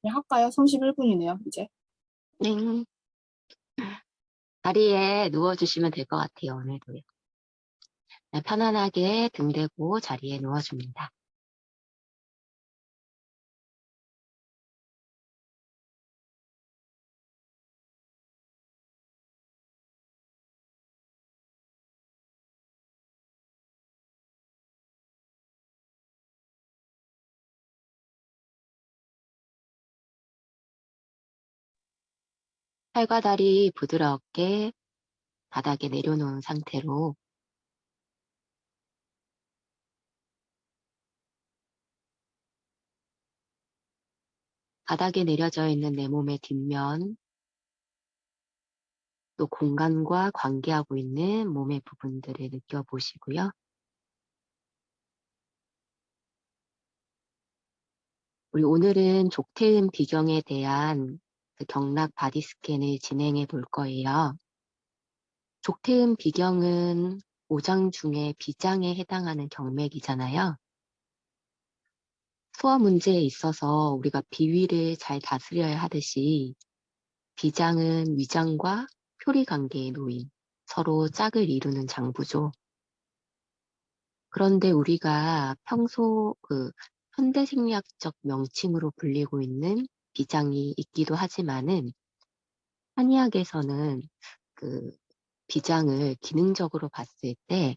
네, 할까요? 31분이네요, 이제. 네. 자리에 누워주시면 될 것 같아요, 오늘도요. 네, 편안하게 등 대고 자리에 누워줍니다. 팔과 다리 부드럽게 바닥에 내려놓은 상태로 바닥에 내려져 있는 내 몸의 뒷면, 또 공간과 관계하고 있는 몸의 부분들을 느껴보시고요. 우리 오늘은 족태음 비경에 대한 그 경락 바디 스캔을 진행해 볼 거예요. 족태음 비경은 5장 중에 비장에 해당하는 경맥이잖아요. 소화 문제에 있어서 우리가 비위를 잘 다스려야 하듯이 비장은 위장과 표리 관계에 놓인 서로 짝을 이루는 장부죠. 그런데 우리가 평소 현대생리학적 명칭으로 불리고 있는 비장이 있기도 하지만은 한의학에서는 그 비장을 기능적으로 봤을 때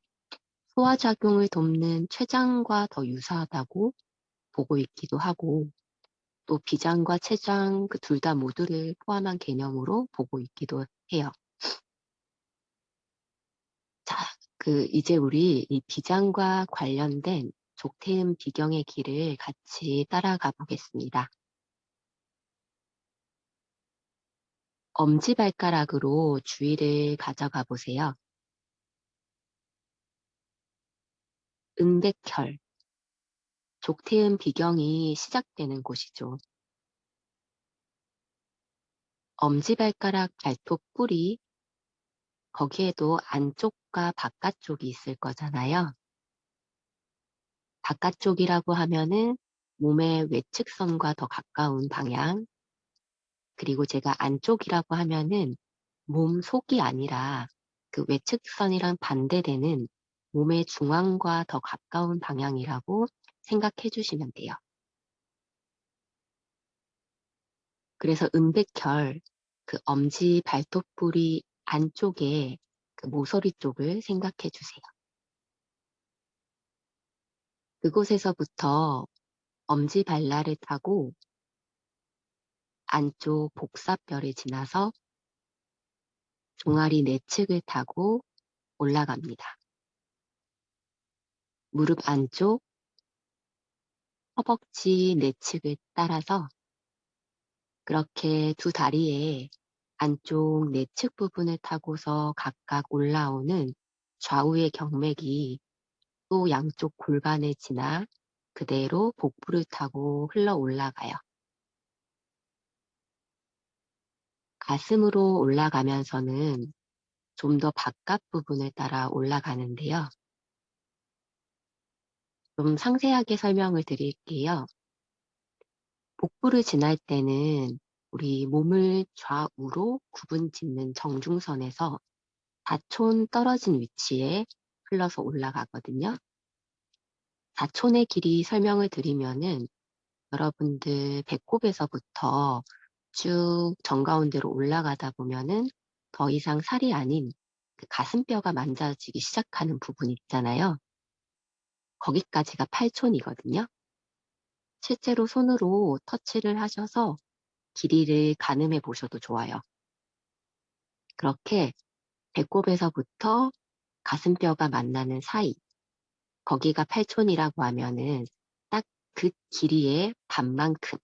소화작용을 돕는 췌장과 더 유사하다고 보고 있기도 하고, 또 비장과 췌장 그 둘 다 모두를 포함한 개념으로 보고 있기도 해요. 자, 이제 우리 이 비장과 관련된 족태음 비경의 길을 같이 따라가 보겠습니다. 엄지발가락으로 주위를 가져가 보세요. 음백혈, 족태음 비경이 시작되는 곳이죠. 엄지발가락 발톱 뿌리, 거기에도 안쪽과 바깥쪽이 있을 거잖아요. 바깥쪽이라고 하면은 몸의 외측선과 더 가까운 방향, 그리고 제가 안쪽이라고 하면은 몸 속이 아니라 그 외측선이랑 반대되는 몸의 중앙과 더 가까운 방향이라고 생각해 주시면 돼요. 그래서 음백혈, 그 엄지 발톱뿌리 안쪽에 그 모서리 쪽을 생각해 주세요. 그곳에서부터 엄지 발날을 타고 안쪽 복사뼈를 지나서 종아리 내측을 타고 올라갑니다. 무릎 안쪽, 허벅지 내측을 따라서 그렇게 두 다리의 안쪽 내측 부분을 타고서 각각 올라오는 좌우의 경맥이 또 양쪽 골반을 지나 그대로 복부를 타고 흘러 올라가요. 가슴으로 올라가면서는 좀 더 바깥 부분을 따라 올라가는데요. 좀 상세하게 설명을 드릴게요. 복부를 지날 때는 우리 몸을 좌우로 구분 짓는 정중선에서 4촌 떨어진 위치에 흘러서 올라가거든요. 4촌의 길이 설명을 드리면은 여러분들 배꼽에서부터 쭉 정가운데로 올라가다 보면은 더 이상 살이 아닌 그 가슴뼈가 만져지기 시작하는 부분 있잖아요. 거기까지가 8촌이거든요. 실제로 손으로 터치를 하셔서 길이를 가늠해 보셔도 좋아요. 그렇게 배꼽에서부터 가슴뼈가 만나는 사이, 거기가 8촌이라고 하면은 딱 그 길이의 반만큼,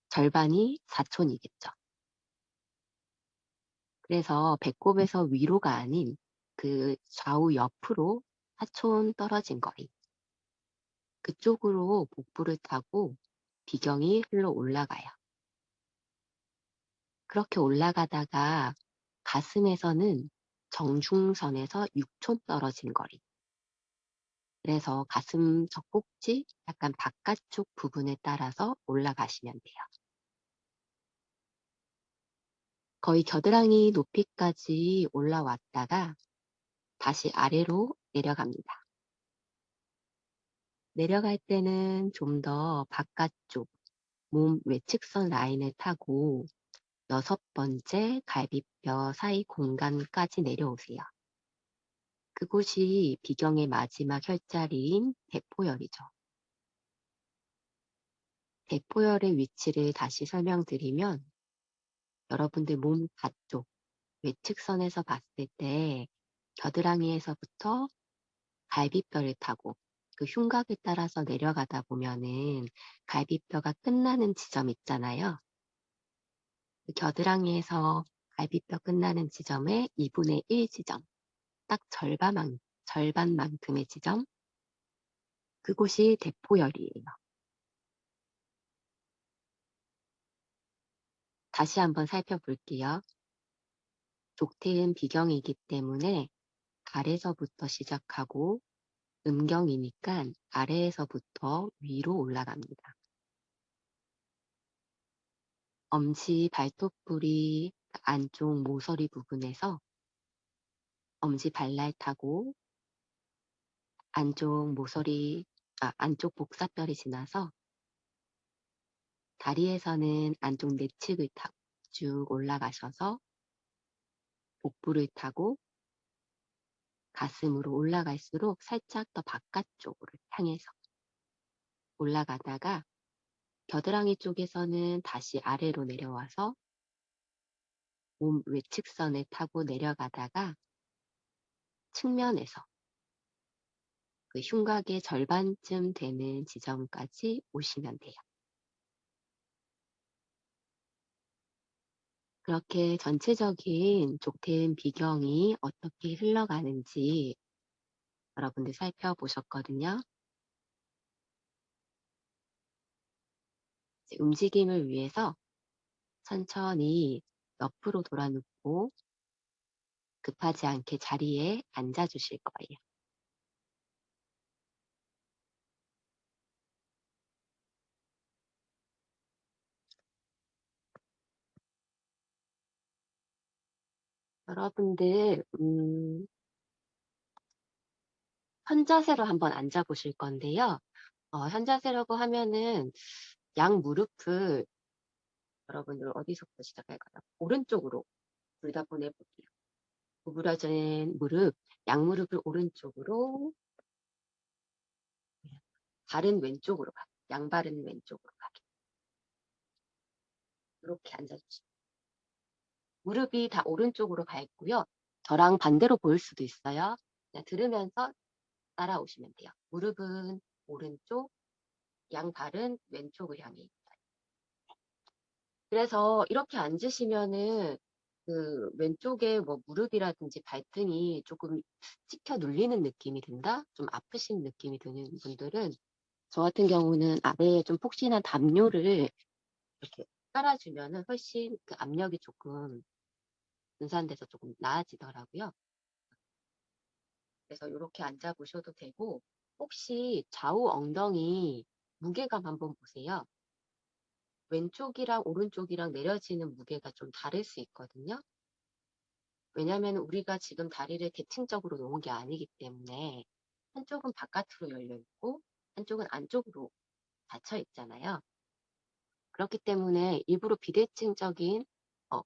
절반이 4촌이겠죠. 그래서 배꼽에서 위로가 아닌 그 좌우 옆으로 4촌 떨어진 거리, 그쪽으로 복부를 타고 비경이 흘러 올라가요. 그렇게 올라가다가 가슴에서는 정중선에서 6촌 떨어진 거리, 그래서 가슴 젖꼭지 약간 바깥쪽 부분에 따라서 올라가시면 돼요. 거의 겨드랑이 높이까지 올라왔다가 다시 아래로 내려갑니다. 내려갈 때는 좀 더 바깥쪽 몸 외측선 라인을 타고 6번째 갈비뼈 사이 공간까지 내려오세요. 그곳이 비경의 마지막 혈자리인 대포열이죠. 대포열의 위치를 다시 설명드리면 여러분들 몸 바쪽 외측선에서 봤을 때 겨드랑이에서부터 갈비뼈를 타고 그 흉곽을 따라서 내려가다 보면은 갈비뼈가 끝나는 지점 있잖아요. 그 겨드랑이에서 갈비뼈 끝나는 지점의 2분의 1 지점, 딱 절반만큼의 지점, 그곳이 대포열이에요. 다시 한번 살펴볼게요. 족태은 비경이기 때문에 아래서부터 시작하고 음경이니까 아래에서부터 위로 올라갑니다. 엄지 발톱부리 안쪽 모서리 부분에서 엄지 발날 타고 안쪽 복사뼈를 지나서 다리에서는 안쪽 내측을 타고 쭉 올라가셔서 복부를 타고 가슴으로 올라갈수록 살짝 더 바깥쪽으로 향해서 올라가다가 겨드랑이 쪽에서는 다시 아래로 내려와서 몸 외측선을 타고 내려가다가 측면에서 그 흉곽의 절반쯤 되는 지점까지 오시면 돼요. 그렇게 전체적인 족태음 비경이 어떻게 흘러가는지 여러분들 살펴보셨거든요. 이제 움직임을 위해서 천천히 옆으로 돌아눕고 급하지 않게 자리에 앉아주실 거예요. 여러분들 현자세로 한번 앉아보실 건데요. 현자세라고 하면은 양 무릎을 여러분들 어디서부터 시작할까요? 오른쪽으로 둘 다 보내볼게요. 구부러진 무릎, 양무릎을 오른쪽으로, 발은 왼쪽으로 가게. 양발은 왼쪽으로 가게. 이렇게 앉아주시면 무릎이 다 오른쪽으로 가 있고요. 저랑 반대로 보일 수도 있어요. 그냥 들으면서 따라오시면 돼요. 무릎은 오른쪽, 양발은 왼쪽을 향해 있어요. 그래서 이렇게 앉으시면은 그 왼쪽에 뭐 무릎이라든지 발등이 조금 찍혀 눌리는 느낌이 든다? 좀 아프신 느낌이 드는 분들은 저 같은 경우는 아래에 좀 폭신한 담요를 이렇게 깔아주면은 훨씬 그 압력이 조금 분산돼서 조금 나아지더라고요. 그래서 이렇게 앉아보셔도 되고 혹시 좌우 엉덩이 무게감 한번 보세요. 왼쪽이랑 오른쪽이랑 내려지는 무게가 좀 다를 수 있거든요. 왜냐하면 우리가 지금 다리를 대칭적으로 놓은 게 아니기 때문에 한쪽은 바깥으로 열려 있고 한쪽은 안쪽으로 닫혀 있잖아요. 그렇기 때문에 일부러 비대칭적인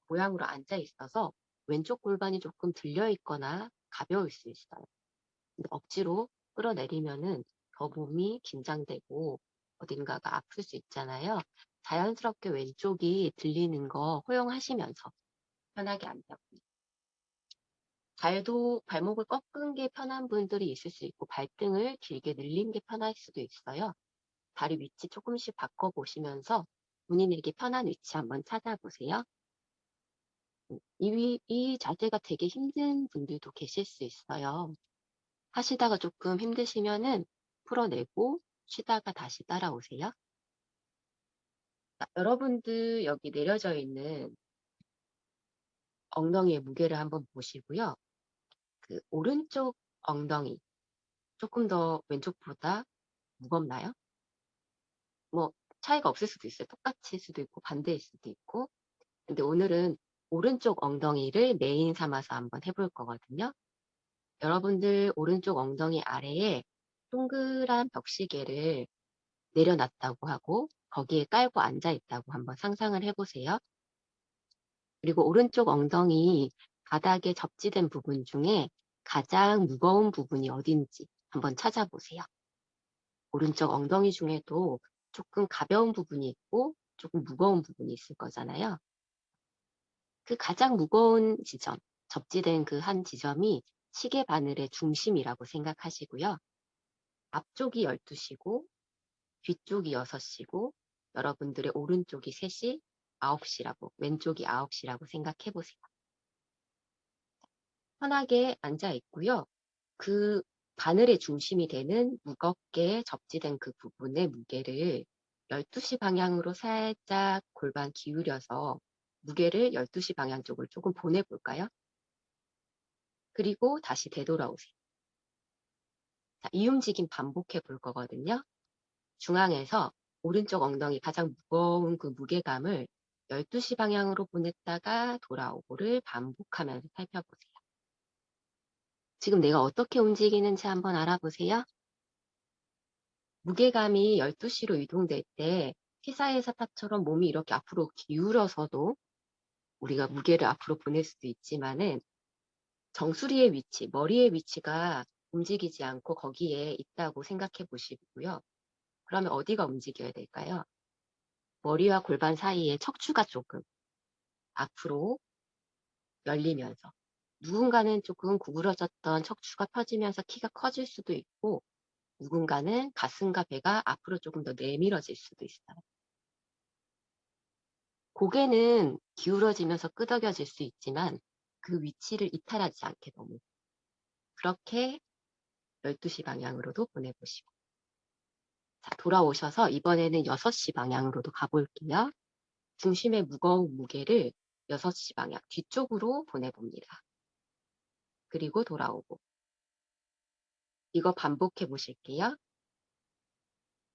모양으로 앉아 있어서 왼쪽 골반이 조금 들려 있거나 가벼울 수 있어요. 근데 억지로 끌어내리면은 더 몸이 긴장되고 어딘가가 아플 수 있잖아요. 자연스럽게 왼쪽이 들리는 거 허용하시면서 편하게 앉아봅니다. 발목을 꺾은 게 편한 분들이 있을 수 있고 발등을 길게 늘린 게 편할 수도 있어요. 다리 위치 조금씩 바꿔보시면서 본인에게 편한 위치 한번 찾아보세요. 이 자세가 되게 힘든 분들도 계실 수 있어요. 하시다가 조금 힘드시면은 풀어내고 쉬다가 다시 따라오세요. 자, 여러분들 여기 내려져 있는 엉덩이의 무게를 한번 보시고요. 그 오른쪽 엉덩이, 조금 더 왼쪽보다 무겁나요? 뭐 차이가 없을 수도 있어요. 똑같을 수도 있고 반대일 수도 있고. 근데 오늘은 오른쪽 엉덩이를 메인 삼아서 한번 해볼 거거든요. 여러분들 오른쪽 엉덩이 아래에 동그란 벽시계를 내려놨다고 하고 거기에 깔고 앉아 있다고 한번 상상을 해보세요. 그리고 오른쪽 엉덩이 바닥에 접지된 부분 중에 가장 무거운 부분이 어딘지 한번 찾아보세요. 오른쪽 엉덩이 중에도 조금 가벼운 부분이 있고 조금 무거운 부분이 있을 거잖아요. 그 가장 무거운 지점, 접지된 그 한 지점이 시계 바늘의 중심이라고 생각하시고요. 앞쪽이 12시고 뒤쪽이 6시고 여러분들의 오른쪽이 3시, 9시라고 왼쪽이 9시라고 생각해 보세요. 편하게 앉아 있고요. 그 바늘의 중심이 되는 무겁게 접지된 그 부분의 무게를 12시 방향으로 살짝 골반 기울여서 무게를 12시 방향 쪽으로 조금 보내볼까요? 그리고 다시 되돌아오세요. 자, 이 움직임 반복해 볼 거거든요. 중앙에서 오른쪽 엉덩이 가장 무거운 그 무게감을 12시 방향으로 보냈다가 돌아오고를 반복하면서 살펴보세요. 지금 내가 어떻게 움직이는지 한번 알아보세요. 무게감이 12시로 이동될 때 피사의 사탑처럼 몸이 이렇게 앞으로 기울어서도 우리가 무게를 앞으로 보낼 수도 있지만은 정수리의 위치, 머리의 위치가 움직이지 않고 거기에 있다고 생각해 보시고요. 그러면 어디가 움직여야 될까요? 머리와 골반 사이에 척추가 조금 앞으로 열리면서 누군가는 조금 구부러졌던 척추가 펴지면서 키가 커질 수도 있고 누군가는 가슴과 배가 앞으로 조금 더 내밀어질 수도 있어요. 고개는 기울어지면서 끄덕여질 수 있지만 그 위치를 이탈하지 않게 너무 그렇게 12시 방향으로도 보내보시고 자, 돌아오셔서 이번에는 6시 방향으로도 가볼게요. 중심의 무거운 무게를 6시 방향 뒤쪽으로 보내봅니다. 그리고 돌아오고 이거 반복해 보실게요.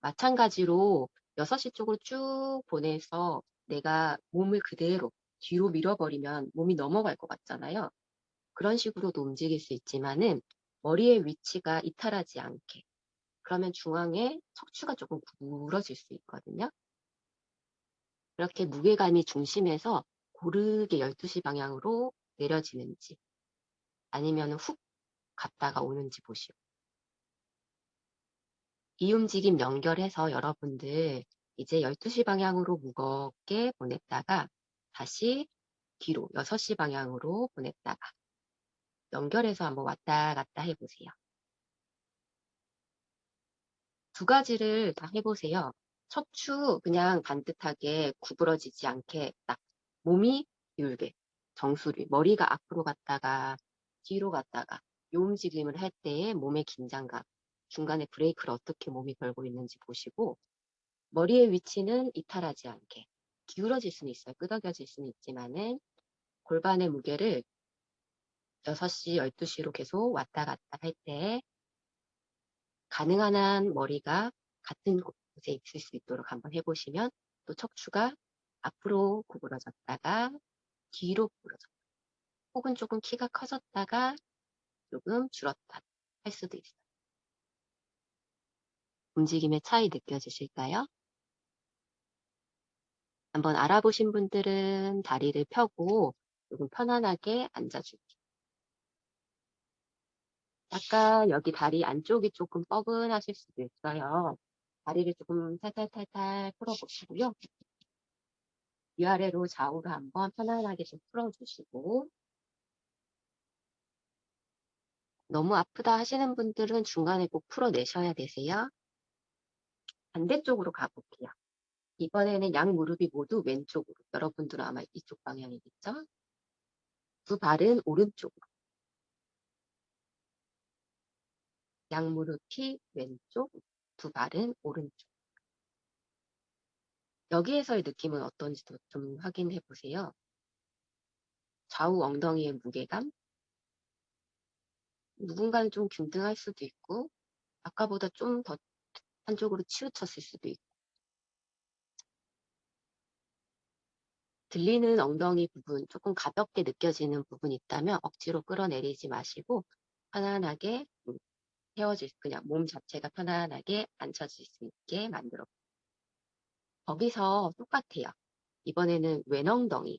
마찬가지로 6시 쪽으로 쭉 보내서 내가 몸을 그대로 뒤로 밀어버리면 몸이 넘어갈 것 같잖아요. 그런 식으로도 움직일 수 있지만은 머리의 위치가 이탈하지 않게 그러면 중앙에 척추가 조금 구부러질 수 있거든요. 그렇게 무게감이 중심에서 고르게 12시 방향으로 내려지는지 아니면 훅 갔다가 오는지 보시고 이 움직임 연결해서 여러분들 이제 12시 방향으로 무겁게 보냈다가 다시 뒤로 6시 방향으로 보냈다가 연결해서 한번 왔다 갔다 해보세요. 두 가지를 다 해보세요. 척추 그냥 반듯하게 구부러지지 않게 딱 몸이 기울게 정수리 머리가 앞으로 갔다가 뒤로 갔다가 이 움직임을 할 때의 몸의 긴장감 중간에 브레이크를 어떻게 몸이 걸고 있는지 보시고 머리의 위치는 이탈하지 않게 기울어질 수는 있어요. 끄덕여질 수는 있지만은 골반의 무게를 6시, 12시로 계속 왔다 갔다 할 때 가능한 한 머리가 같은 곳에 있을 수 있도록 한번 해보시면 또 척추가 앞으로 구부러졌다가 뒤로 구부러졌다. 혹은 조금 키가 커졌다가 조금 줄었다 할 수도 있어요. 움직임의 차이 느껴지실까요? 한번 알아보신 분들은 다리를 펴고 조금 편안하게 앉아줄게요. 약간 여기 다리 안쪽이 조금 뻐근하실 수도 있어요. 다리를 조금 탈탈탈탈 풀어보시고요. 위아래로 좌우로 한번 편안하게 좀 풀어주시고 너무 아프다 하시는 분들은 중간에 꼭 풀어내셔야 되세요. 반대쪽으로 가볼게요. 이번에는 양 무릎이 모두 왼쪽으로. 여러분들은 아마 이쪽 방향이겠죠? 두 발은 오른쪽으로. 양 무릎이 왼쪽, 두 발은 오른쪽. 여기에서의 느낌은 어떤지도 좀 확인해 보세요. 좌우 엉덩이의 무게감. 누군가는 좀 균등할 수도 있고 아까보다 좀 더 한쪽으로 치우쳤을 수도 있고. 들리는 엉덩이 부분, 조금 가볍게 느껴지는 부분이 있다면 억지로 끌어내리지 마시고 편안하게 그냥 몸 자체가 편안하게 앉혀질 수 있게 만들어. 거기서 똑같아요. 이번에는 왼엉덩이가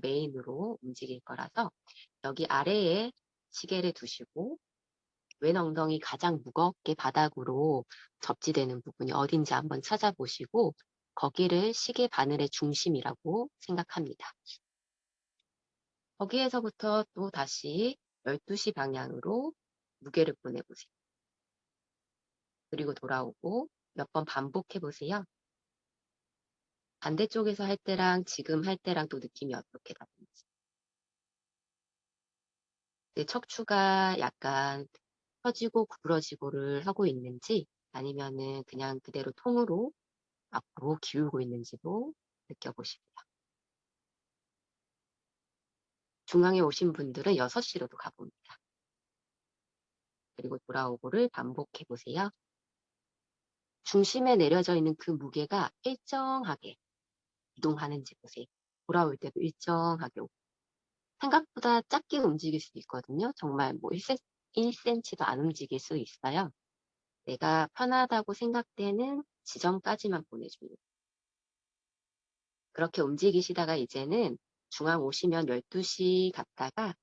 메인으로 움직일 거라서 여기 아래에 시계를 두시고 왼엉덩이 가장 무겁게 바닥으로 접지되는 부분이 어딘지 한번 찾아보시고 거기를 시계 바늘의 중심이라고 생각합니다. 거기에서부터 또 다시 12시 방향으로 무게를 보내보세요. 그리고 돌아오고 몇 번 반복해 보세요. 반대쪽에서 할 때랑 지금 할 때랑 또 느낌이 어떻게 다른지. 내 척추가 약간 펴지고 구부러지고를 하고 있는지 아니면은 그냥 그대로 통으로 앞으로 기울고 있는지도 느껴보시고요. 중앙에 오신 분들은 6시로도 가봅니다. 그리고 돌아오고를 반복해 보세요. 중심에 내려져 있는 그 무게가 일정하게 이동하는지 보세요. 돌아올 때도 일정하게 오고. 생각보다 작게 움직일 수도 있거든요. 정말 뭐 1cm도 안 움직일 수 있어요. 내가 편하다고 생각되는 지점까지만 보내줍니다. 그렇게 움직이시다가 이제는 중앙 오시면 12시 갔다가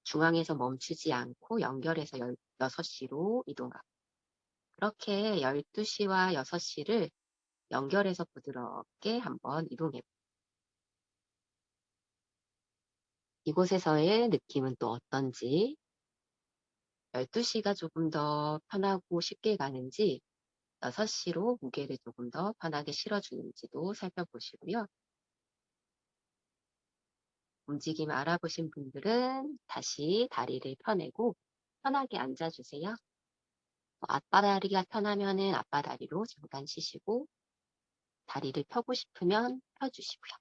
중앙에서 멈추지 않고 연결해서 6시로 이동하고 그렇게 12시와 6시를 연결해서 부드럽게 한번 이동해. 이곳에서의 느낌은 또 어떤지 12시가 조금 더 편하고 쉽게 가는지 6시로 무게를 조금 더 편하게 실어주는지도 살펴보시고요. 움직임 알아보신 분들은 다시 다리를 펴내고 편하게 앉아주세요. 앞바다리가 편하면은 앞바다리로 잠깐 쉬시고 다리를 펴고 싶으면 펴주시고요.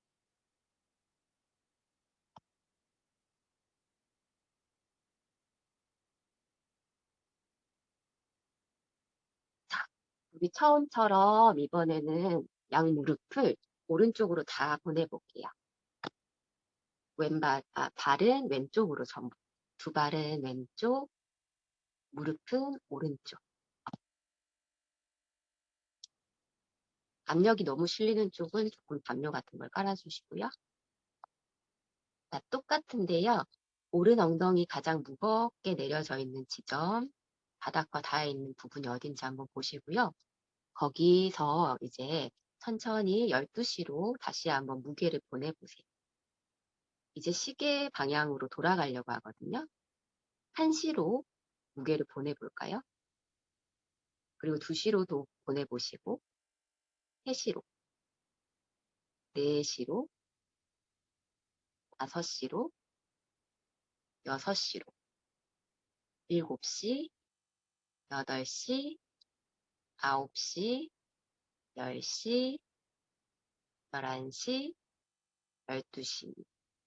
자, 우리 처음처럼 이번에는 양 무릎을 오른쪽으로 다 보내볼게요. 발은 왼쪽으로 전부. 두 발은 왼쪽, 무릎은 오른쪽. 압력이 너무 실리는 쪽은 조금 담요 같은 걸 깔아주시고요. 자, 똑같은데요. 오른 엉덩이 가장 무겁게 내려져 있는 지점, 바닥과 닿아 있는 부분이 어딘지 한번 보시고요. 거기서 이제 천천히 12시로 다시 한번 무게를 보내보세요. 이제 시계 방향으로 돌아가려고 하거든요. 1시로 무게를 보내볼까요? 그리고 2시로도 보내보시고 3시로, 4시로, 5시로, 6시로, 7시, 8시, 9시, 10시, 11시, 12시.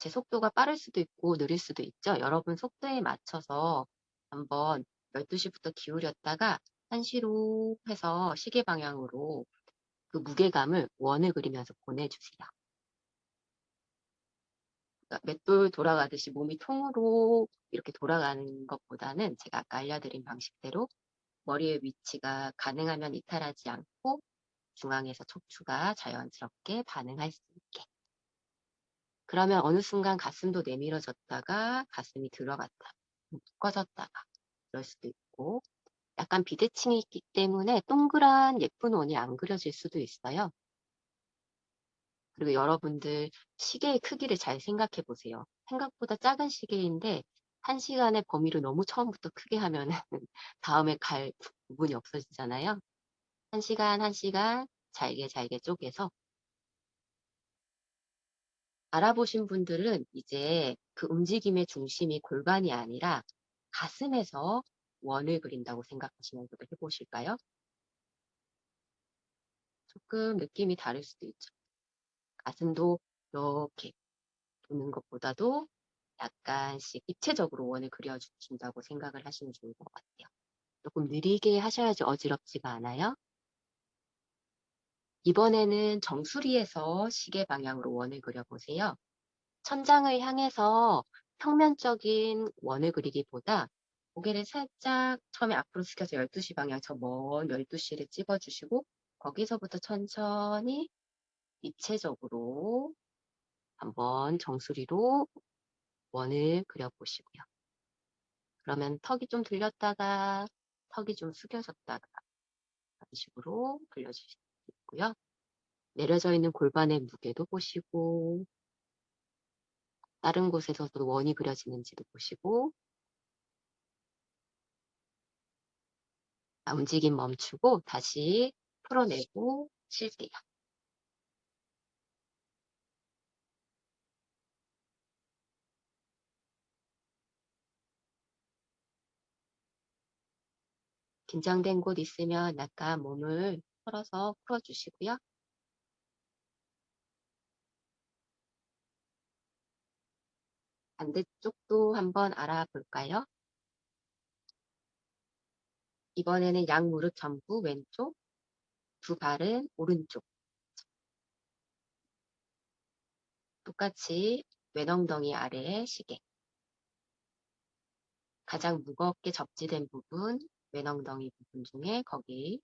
제 속도가 빠를 수도 있고 느릴 수도 있죠. 여러분 속도에 맞춰서 한번 12시부터 기울였다가 1시로 해서 시계 방향으로 그 무게감을 원을 그리면서 보내주세요. 그러니까 맷돌 돌아가듯이 몸이 통으로 이렇게 돌아가는 것보다는 제가 아까 알려드린 방식대로 머리의 위치가 가능하면 이탈하지 않고 중앙에서 척추가 자연스럽게 반응할 수 있게. 그러면 어느 순간 가슴도 내밀어졌다가 가슴이 들어갔다, 꺼졌다가 그럴 수도 있고 약간 비대칭이 있기 때문에 동그란 예쁜 원이 안 그려질 수도 있어요. 그리고 여러분들 시계의 크기를 잘 생각해 보세요. 생각보다 작은 시계인데 1시간의 범위를 너무 처음부터 크게 하면 다음에 갈 부분이 없어지잖아요. 1시간, 1시간 잘게 잘게 쪼개서 알아보신 분들은 이제 그 움직임의 중심이 골반이 아니라 가슴에서 원을 그린다고 생각하시면서 해보실까요? 조금 느낌이 다를 수도 있죠. 가슴도 이렇게 도는 것보다도 약간씩 입체적으로 원을 그려주신다고 생각을 하시면 좋을 것 같아요. 조금 느리게 하셔야지 어지럽지가 않아요. 이번에는 정수리에서 시계 방향으로 원을 그려보세요. 천장을 향해서 평면적인 원을 그리기보다 고개를 살짝 처음에 앞으로 숙여서 12시 방향, 저 먼 12시를 찍어주시고 거기서부터 천천히 입체적으로 한번 정수리로 원을 그려보시고요. 그러면 턱이 좀 들렸다가 턱이 좀 숙여졌다가 이런 식으로 그려주실 수 있고요. 내려져 있는 골반의 무게도 보시고 다른 곳에서도 원이 그려지는지도 보시고 움직임 멈추고 다시 풀어내고 쉴게요. 긴장된 곳 있으면 약간 몸을 풀어서 풀어주시고요. 반대쪽도 한번 알아볼까요? 이번에는 양 무릎 전부 왼쪽, 두 발은 오른쪽. 똑같이 왼엉덩이 아래에 시계. 가장 무겁게 접지된 부분, 왼엉덩이 부분 중에 거기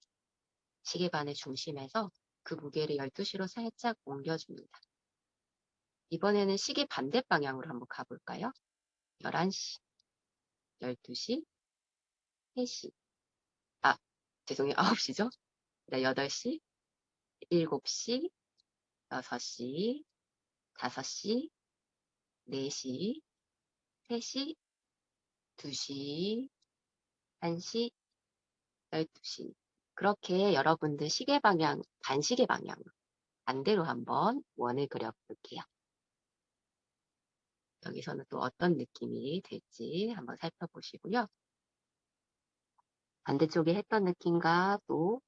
시계반의 중심에서 그 무게를 12시로 살짝 옮겨줍니다. 이번에는 시계 반대 방향으로 한번 가볼까요? 11시, 12시, 3시. 죄송해요. 9시죠? 8시, 7시, 6시, 5시, 4시, 3시, 2시, 1시, 12시. 그렇게 여러분들 시계 방향, 반시계 방향으로 반대로 한번 원을 그려볼게요. 여기서는 또 어떤 느낌이 될지 한번 살펴보시고요. 반대쪽에 했던 느낌과 또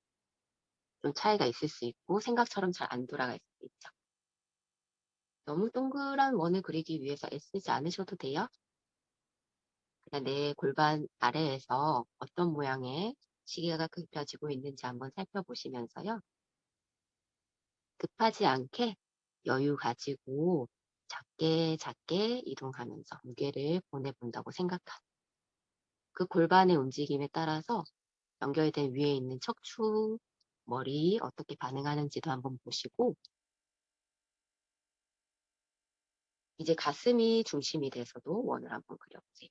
좀 차이가 있을 수 있고 생각처럼 잘 안 돌아갈 수도 있죠. 너무 동그란 원을 그리기 위해서 애쓰지 않으셔도 돼요. 그냥 내 골반 아래에서 어떤 모양의 시계가 그려지고 있는지 한번 살펴보시면서요. 급하지 않게 여유 가지고 작게 작게 이동하면서 무게를 보내본다고 생각하고 그 골반의 움직임에 따라서 연결된 위에 있는 척추, 머리 어떻게 반응하는지도 한번 보시고 이제 가슴이 중심이 돼서도 원을 한번 그려보세요.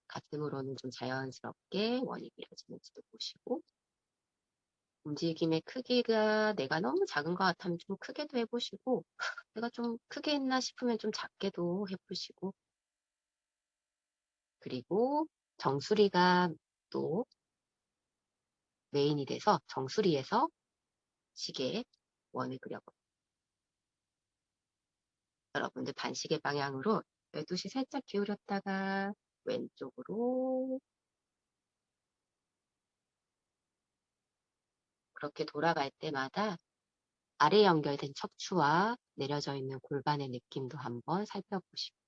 가슴으로는 좀 자연스럽게 원이 그려지는지도 보시고 움직임의 크기가 내가 너무 작은 것 같으면 좀 크게도 해보시고 내가 좀 크게 했나 싶으면 좀 작게도 해보시고 그리고 정수리가 또 메인이 돼서 정수리에서 시계 원을 그려볼게요. 여러분들 반시계 방향으로 12시 살짝 기울였다가 왼쪽으로 그렇게 돌아갈 때마다 아래 연결된 척추와 내려져 있는 골반의 느낌도 한번 살펴보시고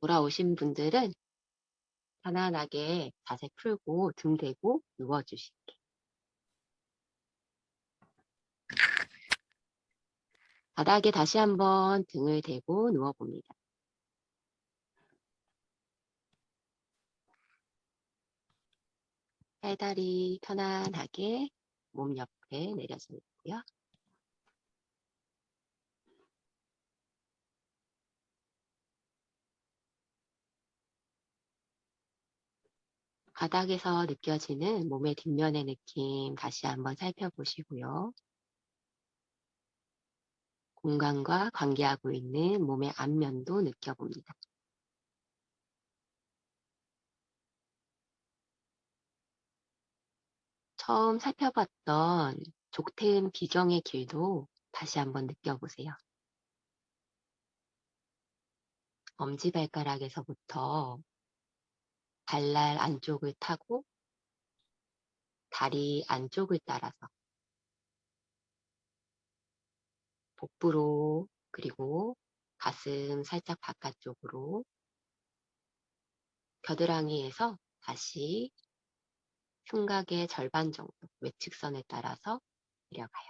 돌아오신 분들은 편안하게 자세 풀고 등 대고 누워주시기. 바닥에 다시 한번 등을 대고 누워봅니다. 팔다리 편안하게 몸 옆에 내려져 있고요. 바닥에서 느껴지는 몸의 뒷면의 느낌 다시 한번 살펴보시고요. 공간과 관계하고 있는 몸의 앞면도 느껴봅니다. 처음 살펴봤던 족태음 비경의 길도 다시 한번 느껴보세요. 엄지발가락에서부터 발날 안쪽을 타고 다리 안쪽을 따라서 복부로 그리고 가슴 살짝 바깥쪽으로 겨드랑이에서 다시 흉곽의 절반 정도 외측선에 따라서 내려가요.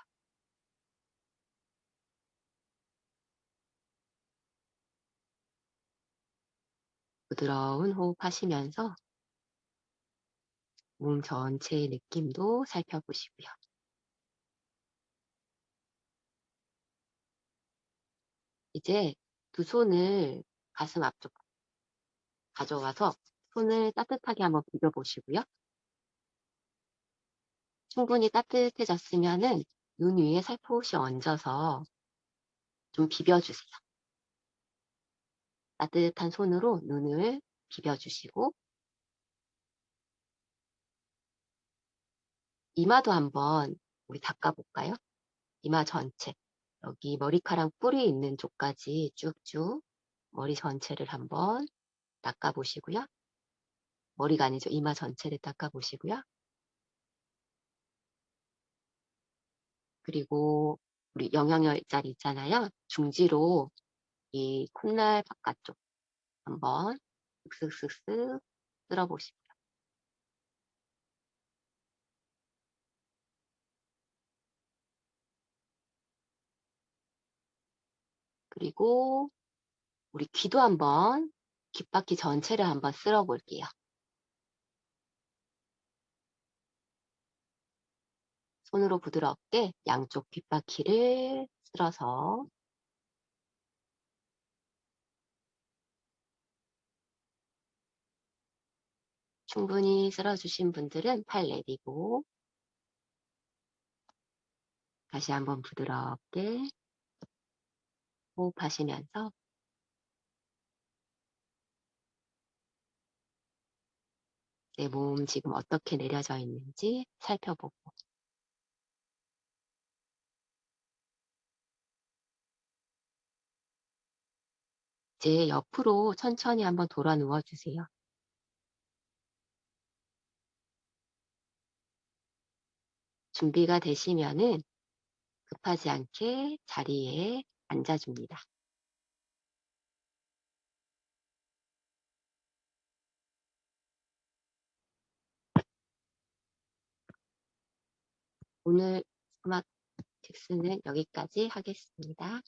부드러운 호흡 하시면서 몸 전체의 느낌도 살펴보시고요. 이제 두 손을 가슴 앞쪽 가져와서 손을 따뜻하게 한번 비벼보시고요. 충분히 따뜻해졌으면은 눈 위에 살포시 얹어서 좀 비벼주세요. 따뜻한 손으로 눈을 비벼주시고 이마도 한번 우리 닦아볼까요? 이마 전체, 여기 머리카락 뿌리 있는 쪽까지 쭉쭉 머리 전체를 한번 닦아보시고요. 머리가 아니죠. 이마 전체를 닦아보시고요. 그리고 우리 영양열자리 있잖아요. 중지로 이 콧날 바깥쪽 한번 쓱쓱쓱쓱 쓸어보시고요. 그리고 우리 귀도 한번 귓바퀴 전체를 한번 쓸어볼게요. 손으로 부드럽게 양쪽 귓바퀴를 쓸어서 충분히 쓸어주신 분들은 팔 내리고 다시 한번 부드럽게 호흡하시면서 내 몸 지금 어떻게 내려져 있는지 살펴보고 이제 옆으로 천천히 한번 돌아 누워주세요. 준비가 되시면은 급하지 않게 자리에 앉아줍니다. 오늘 음악 텍스는 여기까지 하겠습니다.